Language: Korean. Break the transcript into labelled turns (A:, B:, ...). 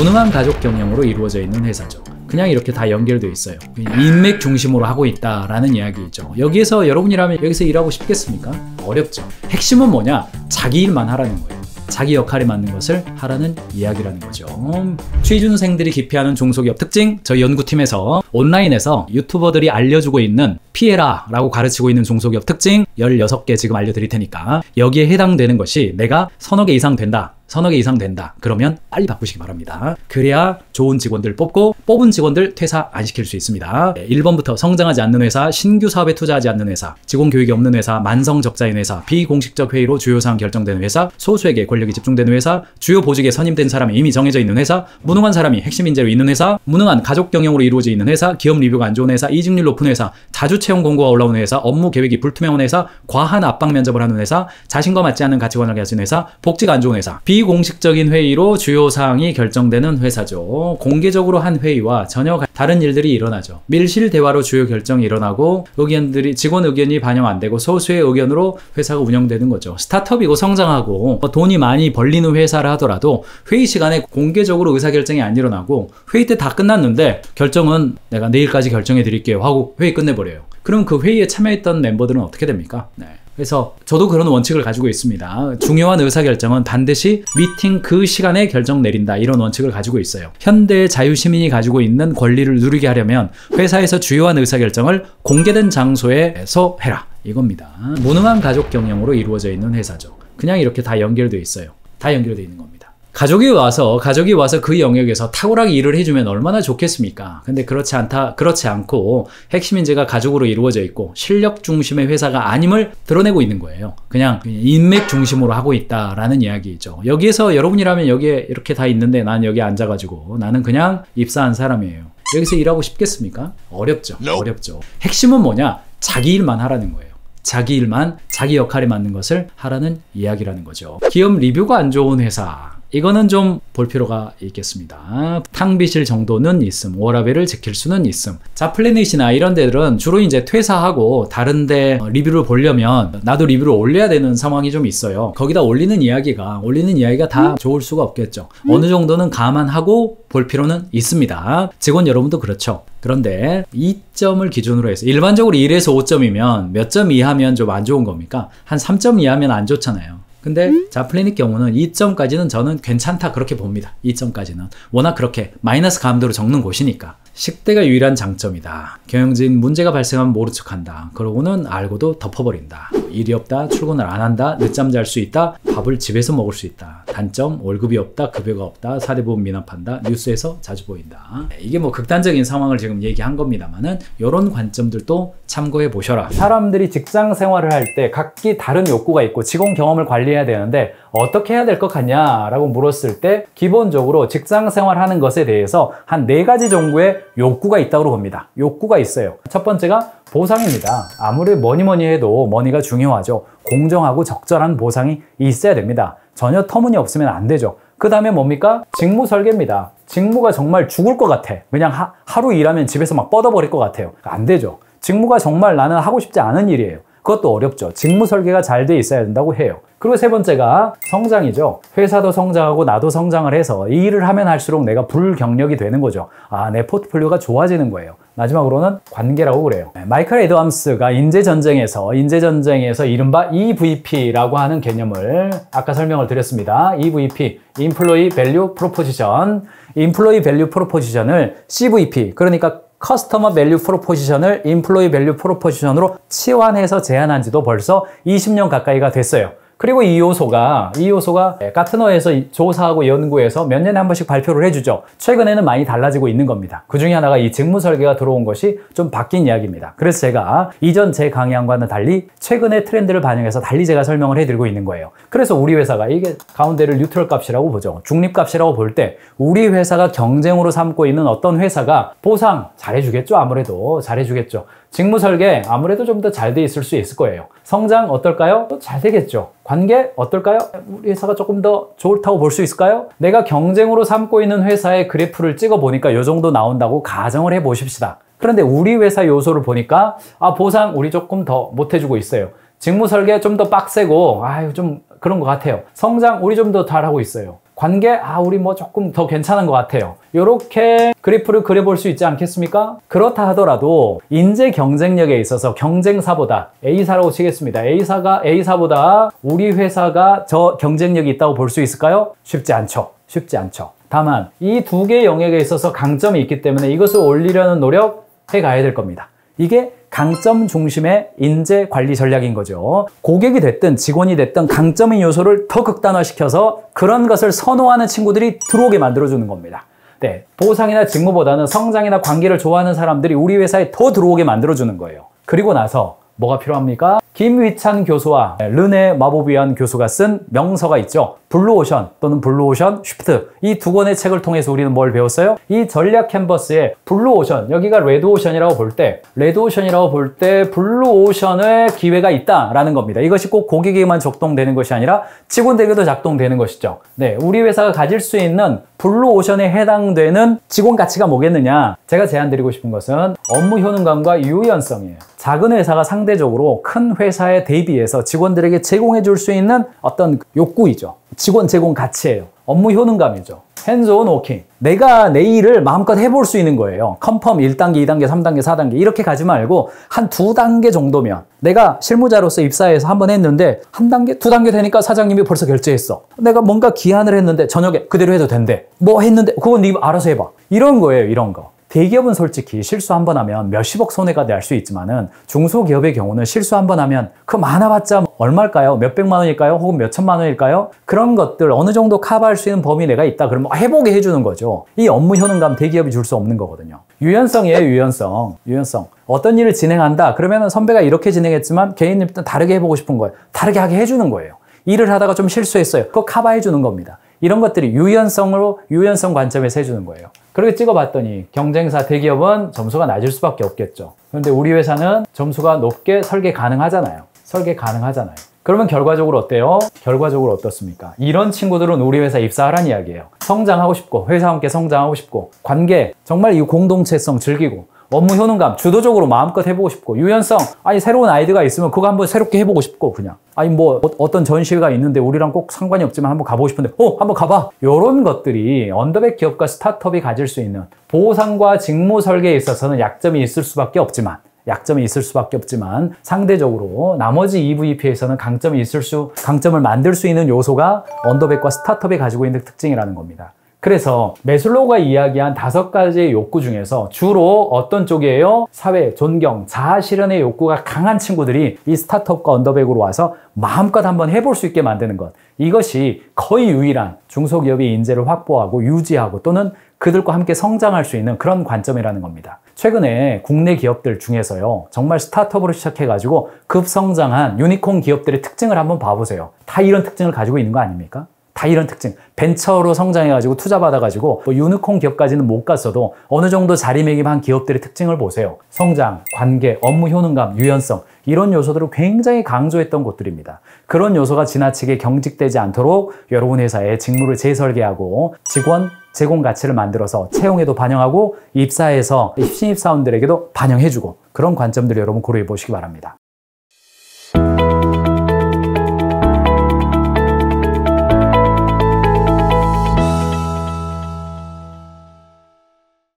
A: 무능한 가족 경영으로 이루어져 있는 회사죠. 그냥 이렇게 다 연결되어 있어요. 인맥 중심으로 하고 있다라는 이야기죠. 여기에서 여러분이라면 여기서 일하고 싶겠습니까? 어렵죠. 핵심은 뭐냐? 자기 일만 하라는 거예요. 자기 역할에 맞는 것을 하라는 이야기라는 거죠. 취준생들이 기피하는 중소기업 특징, 저희 연구팀에서 온라인에서 유튜버들이 알려주고 있는 피해라 라고 가르치고 있는 중소기업 특징 16개 지금 알려드릴 테니까 여기에 해당되는 것이 내가 서너 개 이상 된다. 그러면 빨리 바꾸시기 바랍니다. 그래야 좋은 직원들 뽑고 뽑은 직원들 퇴사 안 시킬 수 있습니다. 1번부터 성장하지 않는 회사, 신규 사업에 투자하지 않는 회사, 직원 교육이 없는 회사, 만성적자인 회사, 비공식적 회의로 주요 사항 결정되는 회사, 소수에게 권력이 집중되는 회사, 주요 보직에 선임된 사람이 이미 정해져 있는 회사, 무능한 사람이 핵심 인재로 있는 회사, 무능한 가족 경영으로 이루어져 있는 회사, 기업 리뷰가 안 좋은 회사, 이직률 높은 회사, 자주 채용 공고가 올라오는 회사, 업무 계획이 불투명한 회사, 과한 압박 면접을 하는 회사, 자신과 맞지 않는 가치관을 가진 회사, 복지가 안 좋은 회사, 비공식적인 회의로 주요 사항이 결정되는 회사죠. 공개적으로 한 회의와 전혀 다른 일들이 일어나죠. 밀실 대화로 주요 결정이 일어나고 직원 의견이 반영 안 되고 소수의 의견으로 회사가 운영되는 거죠. 스타트업이고 성장하고 돈이 많이 벌리는 회사를 하더라도 회의 시간에 공개적으로 의사결정이 안 일어나고 회의 때 다 끝났는데 결정은 내가 내일까지 결정해 드릴게요 하고 회의 끝내버려요. 그럼 그 회의에 참여했던 멤버들은 어떻게 됩니까? 그래서 저도 그런 원칙을 가지고 있습니다. 중요한 의사결정은 반드시 미팅 그 시간에 결정 내린다, 이런 원칙을 가지고 있어요. 현대의 자유시민이 가지고 있는 권리를 누리게 하려면 회사에서 주요한 의사결정을 공개된 장소에서 해라, 이겁니다. 무능한 가족 경영으로 이루어져 있는 회사죠. 그냥 이렇게 다 연결되어 있어요. 다 연결되어 있는 겁니다. 가족이 와서 그 영역에서 탁월하게 일을 해주면 얼마나 좋겠습니까? 근데 그렇지 않고 핵심 인재가 가족으로 이루어져 있고 실력 중심의 회사가 아님을 드러내고 있는 거예요. 그냥 인맥 중심으로 하고 있다라는 이야기죠. 여기에서 여러분이라면 여기에 이렇게 다 있는데 난 여기 앉아가지고 나는 그냥 입사한 사람이에요. 여기서 일하고 싶겠습니까? 어렵죠. 어렵죠. 핵심은 뭐냐? 자기 일만 하라는 거예요. 자기 일만, 자기 역할에 맞는 것을 하라는 이야기라는 거죠. 기업 리뷰가 안 좋은 회사, 이거는 좀 볼 필요가 있겠습니다. 탕비실 정도는 있음, 워라밸을 지킬 수는 있음. 자플래닛이나 이런 데들은 주로 이제 퇴사하고 다른데 리뷰를 보려면 나도 리뷰를 올려야 되는 상황이 좀 있어요. 거기다 올리는 이야기가 다 좋을 수가 없겠죠. 어느 정도는 감안하고 볼 필요는 있습니다. 직원 여러분도 그렇죠. 그런데 2점을 기준으로 해서 일반적으로 1에서 5점이면 몇 점 이하면 좀 안 좋은 겁니까? 한 3점 이하면 안 좋잖아요. 근데 자플래닛 경우는 2점까지는 저는 괜찮다 그렇게 봅니다. 2점까지는 워낙 그렇게 마이너스 감도로 적는 곳이니까. 식대가 유일한 장점이다. 경영진 문제가 발생하면 모른 척한다. 그러고는 알고도 덮어버린다. 일이 없다, 출근을 안 한다, 늦잠 잘 수 있다, 밥을 집에서 먹을 수 있다. 단점, 월급이 없다, 급여가 없다, 사대보험 미납한다, 뉴스에서 자주 보인다. 이게 뭐 극단적인 상황을 지금 얘기한 겁니다만은 이런 관점들도 참고해 보셔라. 사람들이 직장 생활을 할 때 각기 다른 욕구가 있고 직원 경험을 관리해야 되는데 어떻게 해야 될 것 같냐 라고 물었을 때 기본적으로 직장 생활하는 것에 대해서 한 4가지 정도의 욕구가 있다고 봅니다. 욕구가 있어요. 첫 번째가 보상입니다. 아무리 뭐니 해도 머니가 중요하죠. 공정하고 적절한 보상이 있어야 됩니다. 전혀 터무니없으면 안 되죠. 그 다음에 뭡니까? 직무 설계입니다. 직무가 정말 죽을 것 같아. 그냥 하루 일하면 집에서 막 뻗어버릴 것 같아요. 안 되죠. 직무가 정말 나는 하고 싶지 않은 일이에요. 그것도 어렵죠. 직무 설계가 잘 돼 있어야 된다고 해요. 그리고 세 번째가 성장이죠. 회사도 성장하고 나도 성장을 해서 이 일을 하면 할수록 내가 불경력이 되는 거죠. 내 포트폴리오가 좋아지는 거예요. 마지막으로는 관계라고 그래요. 마이클 애덤스가 인재전쟁에서 이른바 EVP라고 하는 개념을 아까 설명을 드렸습니다. EVP, Employee Value Proposition, Employee Value Proposition을 CVP, 그러니까 커스터머 밸류 프로포지션을 인플로이 밸류 프로포지션으로 치환해서 제안한 지도 벌써 20년 가까이가 됐어요. 그리고 이 요소가 가트너에서 조사하고 연구해서 몇 년에 한 번씩 발표를 해주죠. 최근에는 많이 달라지고 있는 겁니다. 그 중에 하나가 이 직무 설계가 들어온 것이 좀 바뀐 이야기입니다. 그래서 제가 이전 제 강의안과는 달리 최근의 트렌드를 반영해서 달리 제가 설명을 해드리고 있는 거예요. 그래서 우리 회사가 이게 가운데를 뉴트럴 값이라고 보죠. 중립 값이라고 볼 때 우리 회사가 경쟁으로 삼고 있는 어떤 회사가 보상 잘해주겠죠. 아무래도 잘해주겠죠. 직무 설계 아무래도 좀 더 잘 돼 있을 수 있을 거예요. 성장 어떨까요? 또 잘 되겠죠. 관계 어떨까요? 우리 회사가 조금 더 좋다고 볼 수 있을까요? 내가 경쟁으로 삼고 있는 회사의 그래프를 찍어 보니까 요 정도 나온다고 가정을 해 보십시다. 그런데 우리 회사 요소를 보니까 보상 우리 조금 더 못 해주고 있어요. 직무 설계 좀 더 빡세고 좀 그런 것 같아요. 성장 우리 좀 더 잘하고 있어요. 관계, 우리 뭐 조금 더 괜찮은 것 같아요. 이렇게 그래프를 그려볼 수 있지 않겠습니까? 그렇다 하더라도 인재 경쟁력에 있어서 경쟁사보다 A사라고 치겠습니다. A사보다 우리 회사가 저 경쟁력이 있다고 볼 수 있을까요? 쉽지 않죠. 쉽지 않죠. 다만 이 두 개의 영역에 있어서 강점이 있기 때문에 이것을 올리려는 노력 해가야 될 겁니다. 이게 강점 중심의 인재 관리 전략인 거죠. 고객이 됐든 직원이 됐든 강점인 요소를 더 극단화시켜서 그런 것을 선호하는 친구들이 들어오게 만들어주는 겁니다. 네, 보상이나 직무보다는 성장이나 관계를 좋아하는 사람들이 우리 회사에 더 들어오게 만들어주는 거예요. 그리고 나서 뭐가 필요합니까? 김위찬 교수와 르네 마보비안 교수가 쓴 명서가 있죠. 블루오션 또는 블루오션 쉬프트, 이 두 권의 책을 통해서 우리는 뭘 배웠어요? 이 전략 캔버스의 블루오션, 여기가 레드오션이라고 볼 때 블루오션의 기회가 있다라는 겁니다. 이것이 꼭 고객에게만 적동되는 것이 아니라 직원들에게도 작동되는 것이죠. 네, 우리 회사가 가질 수 있는 블루오션에 해당되는 직원 가치가 뭐겠느냐? 제가 제안드리고 싶은 것은 업무 효능감과 유연성이에요. 작은 회사가 상대적으로 큰 회사에 대비해서 직원들에게 제공해 줄 수 있는 어떤 욕구이죠. 직원 제공 가치예요. 업무 효능감이죠. 핸즈온 워킹. 내가 내 일을 마음껏 해볼 수 있는 거예요. 컨펌 1단계, 2단계, 3단계, 4단계 이렇게 가지 말고 한 2단계 정도면 내가 실무자로서 입사해서 한번 했는데 한 단계, 2단계 되니까 사장님이 벌써 결제했어. 내가 뭔가 기한을 했는데 저녁에 그대로 해도 된대. 뭐 했는데 그건 네 알아서 해봐. 이런 거예요. 이런 거. 대기업은 솔직히 실수 한 번 하면 몇십억 손해가 날 수 있지만은 중소기업의 경우는 실수 한 번 하면 그 많아봤자 얼마일까요? 몇백만 원일까요? 혹은 몇천만 원일까요? 그런 것들 어느 정도 커버할 수 있는 범위 내가 있다 그러면 해보게 해주는 거죠. 이 업무 효능감 대기업이 줄 수 없는 거거든요. 유연성이에요. 유연성. 어떤 일을 진행한다 그러면 선배가 이렇게 진행했지만 개인님도 다르게 해보고 싶은 거예요. 다르게 하게 해주는 거예요. 일을 하다가 좀 실수했어요. 그거 커버해 주는 겁니다. 이런 것들이 유연성 관점에서 해주는 거예요. 그렇게 찍어봤더니 경쟁사 대기업은 점수가 낮을 수밖에 없겠죠. 그런데 우리 회사는 점수가 높게 설계 가능하잖아요. 그러면 결과적으로 어때요? 결과적으로 어떻습니까? 이런 친구들은 우리 회사 입사하라는 이야기예요. 성장하고 싶고 회사와 함께 성장하고 싶고 관계 정말 이 공동체성 즐기고 업무 효능감 주도적으로 마음껏 해보고 싶고 유연성 새로운 아이디어가 있으면 그거 한번 새롭게 해보고 싶고 그냥 뭐 어떤 전시회가 있는데 우리랑 꼭 상관이 없지만 한번 가보고 싶은데 한번 가봐. 이런 것들이 언더백 기업과 스타트업이 가질 수 있는 보상과 직무 설계에 있어서는 약점이 있을 수밖에 없지만 상대적으로 나머지 EVP에서는 강점을 만들 수 있는 요소가 언더백과 스타트업이 가지고 있는 특징이라는 겁니다. 그래서 매슬로우가 이야기한 5가지의 욕구 중에서 주로 어떤 쪽이에요? 사회, 존경, 자아 실현의 욕구가 강한 친구들이 이 스타트업과 언더백으로 와서 마음껏 한번 해볼 수 있게 만드는 것. 이것이 거의 유일한 중소기업이 인재를 확보하고 유지하고 또는 그들과 함께 성장할 수 있는 그런 관점이라는 겁니다. 최근에 국내 기업들 중에서요, 정말 스타트업으로 시작해가지고 급성장한 유니콘 기업들의 특징을 한번 봐보세요. 다 이런 특징을 가지고 있는 거 아닙니까? 다 이런 특징. 벤처로 성장해가지고 투자받아가지고 유니콘 기업까지는 못 갔어도 어느 정도 자리매김한 기업들의 특징을 보세요. 성장, 관계, 업무 효능감, 유연성 이런 요소들을 굉장히 강조했던 곳들입니다. 그런 요소가 지나치게 경직되지 않도록 여러분 회사에 직무를 재설계하고 직원 제공 가치를 만들어서 채용에도 반영하고 입사해서 신입사원들에게도 반영해주고 그런 관점들을 여러분 고려해 보시기 바랍니다.